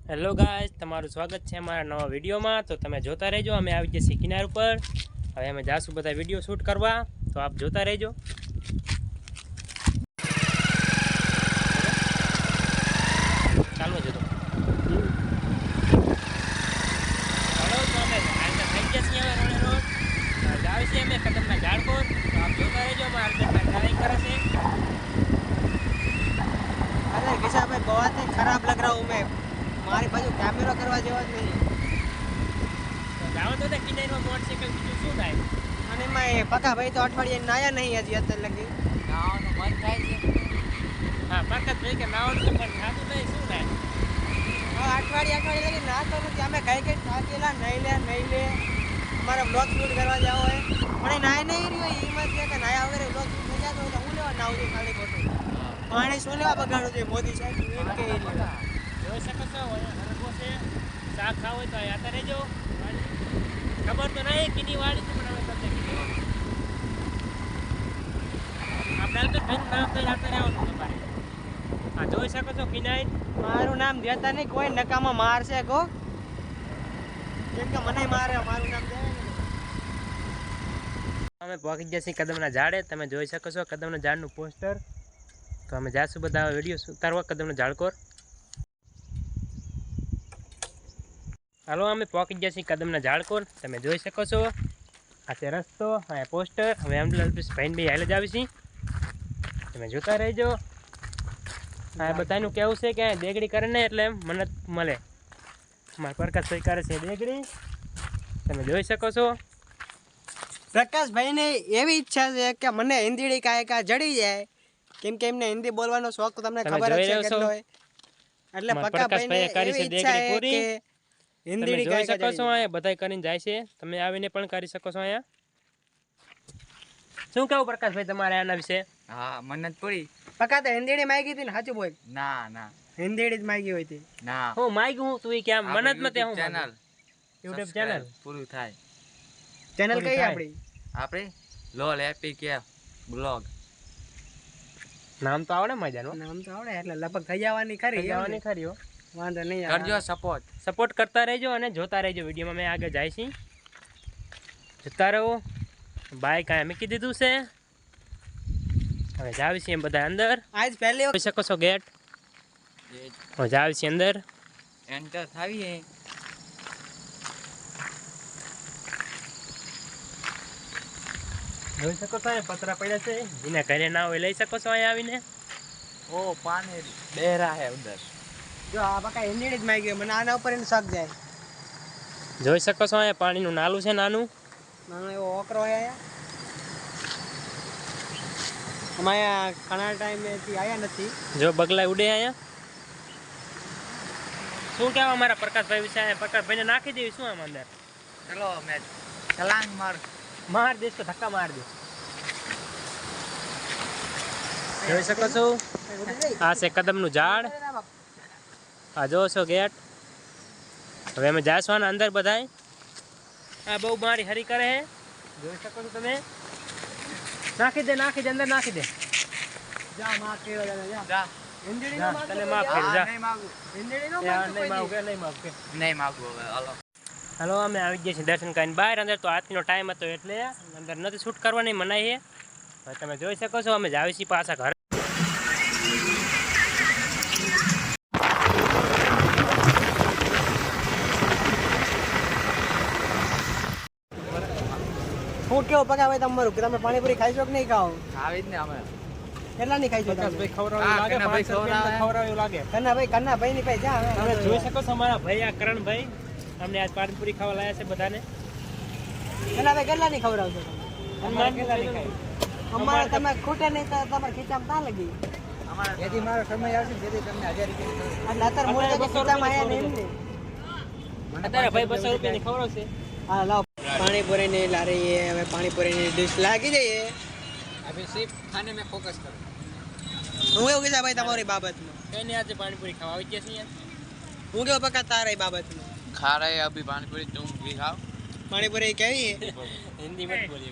Hello guys, તમારું સ્વાગત છે અમારા નવા વિડીયોમાં। તો તમે જોતા રહેજો। અમે આવી જઈએ કિનાર ઉપર। હવે અમે જાશું બધા વિડીયો શૂટ કરવા, તો આપ જોતા રહેજો। ચાલો જતો ચાલો તો અમે થઈ ગયા છીએ હવે રોડે રોડ જાવ છીએ અમે કદમના ઝાડ પર। તો આપ જોતા રહેજો। અમારા અર્જુનભાઈ ડ્રાઇવિંગ કરે છે। अरे किसा भाई बहुत ही खराब लग रहा हूँ मैं। हमारे बाजू कैमरा करवा जेवा જ નહીં। તો જાવ તો કિનારમાં મોટરસાઇકલ બીજું શું થાય। અને મેં પકા ભાઈ તો અઠવાડિયે નાયા નહીં હજી અત્યારે લગી। નાવાનું મન થાય છે। હા પરકતભાઈ કે નાવાનું પણ થાતું નહીં, શું થાય। અઠવાડિયે લગી નાતો નથી। અમે કઈ થાકેલા નહીં લે અમારે બ્લોગ શૂટ કરવા જાવ હોય પણ એ નાય નહીં રહ્યો। એમાં કે નાયા વગર બ્લોગ શૂટ થઈ જતો હોય તો હું લેવા નાવું છું ખાલી ખોટું પાણી શું લેવા બગાડું છે મોદી સાહેબ એમ કે જોઈ શકો છો હરગો છે। શાક ખાવ હોય તો આતા રહેજો। ખબર તો નહીં કીની વાળી છે, પણ હવે તમને કીની વાળી આપણે તો ભાઈ નામ તો આતા રહેવાનું તમારે। હા જોઈ શકો છો કિનાઈ મારું નામ દેતા નહીં કોઈ નકામાં મારશે કો કેમ કે મને મારે મારું નામ દેવે ને। અમે પહોંચી ગયા છીએ કદમના ઝાડે। તમે જોઈ શકો છો કદમના ઝાડનું પોસ્ટર। તો અમે જાશું બધા વિડીયો ઉતારવા કદમના ઝાડ કોર। હાલો અમે પહોંચી ગયા છીએ કદમના ઝાડ કોર। તમે જોઈ શકો છો આ છે રસ્તો, આ પોસ્ટર। હવે એમ્બ્યુલન્સ ભાઈને બી હાલે જ આવી છીએ, તમે જોતા રહેજો। આ બધાનું કેવું છે કે દેગડી કરે ને એટલે મન્નત મળે। મારા પ્રકાશભાઈ કરે છે દેગડી, તમે જોઈ શકો છો। પ્રકાશભાઈ ને એવી ઈચ્છા છે કે મને હિન્દી કાયકા જડી જાય, કેમ કે એમને હિન્દી બોલવાનો શોખ તો તમને ખબર જ છે કેટલો હોય। એટલે પ્રકાશભાઈ ને એવી ઈચ્છા છે કે હિન્દી જોઈ કાયકા શકો છો અહીંયા બધાય કરીને જાય છે। તમે આવીને પણ કરી શકો છો અહીંયા। શું કેવું પ્રકાશભાઈ તમારે આના વિશે। હા મન્નત પૂરી। પકા તો હિન્દી માંગી હતી ને સાચું બોલ। ના ના હિન્દી જ માંગી હોય હતી। ના હું માગ્યું હું તું કેમ મનત મતે હું ચેનલ YouTube ચેનલ પૂરું થાય। ચેનલ પૂરી કઈ થાય। આપણી આપણે લોલ એપી કે બ્લોગ નામ તો આવડે મજાનું, નામ તો આવડે એટલે લગભગ થઈ જવાની ખરી જવાની ખરી હો। વાંધો નહીં કરજો સપોર્ટ કરતા રહેજો અને જોતા રહેજો વિડીયોમાં। મેં આગળ જાય છીએ, જોતા રહો। બાઈક અહીંયા મૂકી દીધું છે। હવે જાવી છીએ બધા અંદર। આજ પહેલી જોઈ શકો છો ગેટ। હવે જાવી છીએ અંદર। એન્ટર થાવીએ। જોઈ શકો છો અહીંયા પતરા પડ્યા છે, જેના ઘરે ના હોય લઈ શકો છો અહીંયા આવીને। ઓ પાણી બેરા હે ઉધર। જો આ પકા હિન્દી જ માંગી મને આના ઉપર એને શક જાય। જોઈ શકો છો અહીંયા પાણીનું નાલું છે નાનું। નાનો એવો ઓકરો હે અહીંયા। અમે ઘણા ટાઈમેથી આવ્યા નથી। જો બગલા ઉડે અહીંયા। શું કહેવા અમારા પ્રકાશભાઈ વિશે। પ્રકાશભાઈને નાખી દેવી શું આમ અંદર। ચલો મેં છલાંગ માર દેશ તો ધક્કા માર દે। જોઈ શકો છો આ છે કદમનું ઝાડ। આ જો છો ગેટ। હવે અમે જાશું અંદર બધાય। આ બહુ મારી હરી કરે છે, જોઈ શકો છો તમે। નાખી દે અંદર નાખી દે। જા માં કેવો જા હિન્દી જા, તને માફ કરી જા। નહીં માગું હિન્દી નો નહીં માગું કે નહીં માગું હવે હાલો। હાલો અમે આવી ગયા છીએ દર્શન કરીને બહાર। અંદર તો આજનો ટાઈમ હતો એટલે અંદર નથી શૂટ કરવાની મનાઈ છે। હવે તમે જોઈ શકો છો અમે જાવી છીએ પાછા ઘરે। હું કેવો પકા ભાઈ તમારું કે તમે પાણીપુરી ખાઈશો કે નહીં ખાઓ। આવી જ ને અમે કેટલાની ખાઈશો તમે ખવડાવ્યું લાગે। કન્ના ભાઈ ની પાસે જા તમે જોઈ શકો છો અમારા ભાઈ આ કરણભાઈ અમને આજ પાણીપુરી ખાવા લાયા છે બધાને। કેટલાની ખવડાવશો તમે અમારે તમે ખૂટે નહીં તો તમારે ખીચામાં તા લગી જેથી મારો સમય આવશે જેથી તમને 1000 રૂપિયા એટલે અત્યારે મોડે ખીચામાં આયા ને એમને અત્યારે ભાઈ 200 રૂપિયાની ખવડાવશે। હા લાવ પાણીપુરી ની લારી હવે પાણીપુરી ની ડીશ લાગી જઈએ। अभी सिर्फ खाने में फोकस करो। હું એવું કીધા ભાઈ તમારી બાબતમાં કઈ નહીં આજે પાણીપુરી ખાવા આવી ગયા છીએ। હું કેવો પકા તારી બાબતમાં खा रहे हैं अभी पानी पूरी तुम भी खाओ। પાણીપુરી કેવી હિન્દી મત બોલીએ।